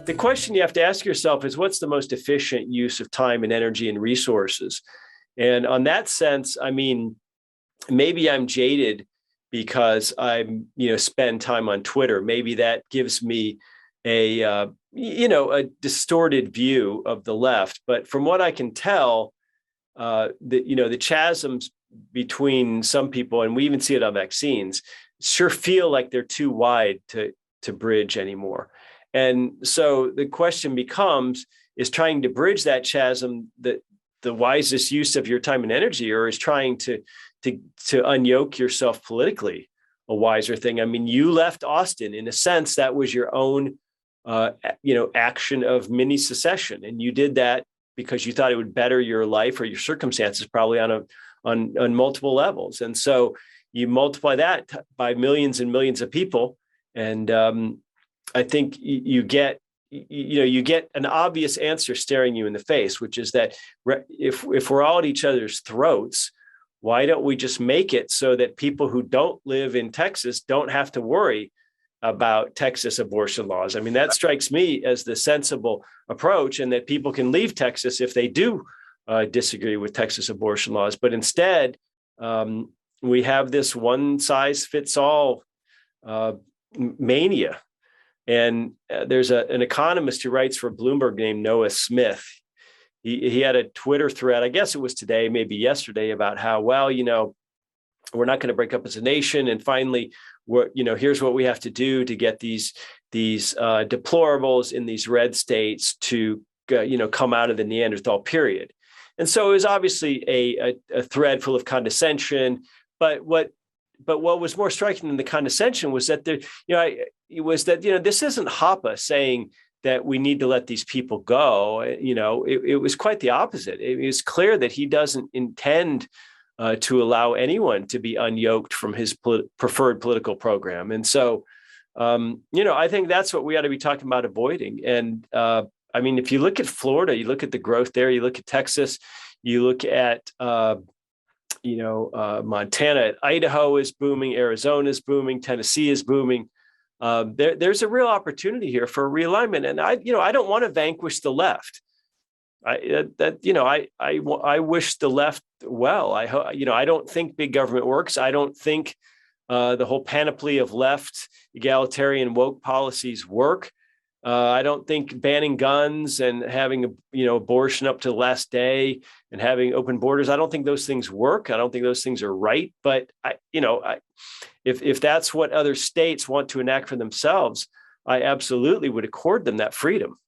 the question you have to ask yourself is, what's the most efficient use of time and energy and resources? And on that sense, I mean, maybe I'm jaded because I'm, spend time on Twitter. Maybe that gives me a distorted view of the left. But from what I can tell, the chasms between some people, and we even see it on vaccines, sure feel like they're too wide to bridge anymore. And so the question becomes, is trying to bridge that chasm that the wisest use of your time and energy, or is trying to unyoke yourself politically a wiser thing? I mean, you left Austin. In a sense, that was your own action of mini secession, and you did that because you thought it would better your life or your circumstances, probably on multiple levels. And so you multiply that by millions and millions of people, and I think you get an obvious answer staring you in the face, which is that if we're all at each other's throats, why don't we just make it so that people who don't live in Texas don't have to worry about Texas abortion laws? I mean, that strikes me as the sensible approach, and that people can leave Texas if they do disagree with Texas abortion laws. But instead, we have this one size fits all mania. And there's an economist who writes for Bloomberg named Noah Smith. He had a Twitter thread, I guess it was today, maybe yesterday, about how, well, we're not going to break up as a nation. And finally, here's what we have to do to get these deplorables in these red states to, come out of the Neanderthal period. And so it was obviously a thread full of condescension. But what was more striking than the condescension was that this isn't Hoppe saying that we need to let these people go. It was quite the opposite. It was clear that he doesn't intend to allow anyone to be unyoked from his preferred political program. And so, I think that's what we ought to be talking about avoiding. And I mean, if you look at Florida, you look at the growth there, you look at Texas, you look at Montana, Idaho is booming, Arizona is booming, Tennessee is booming. There's a real opportunity here for realignment, and I don't want to vanquish the left. I wish the left well. I don't think big government works. I don't think the whole panoply of left egalitarian woke policies work. I don't think banning guns and having abortion up to the last day and having open borders, I don't think those things work. I don't think those things are right. But if that's what other states want to enact for themselves, I absolutely would accord them that freedom.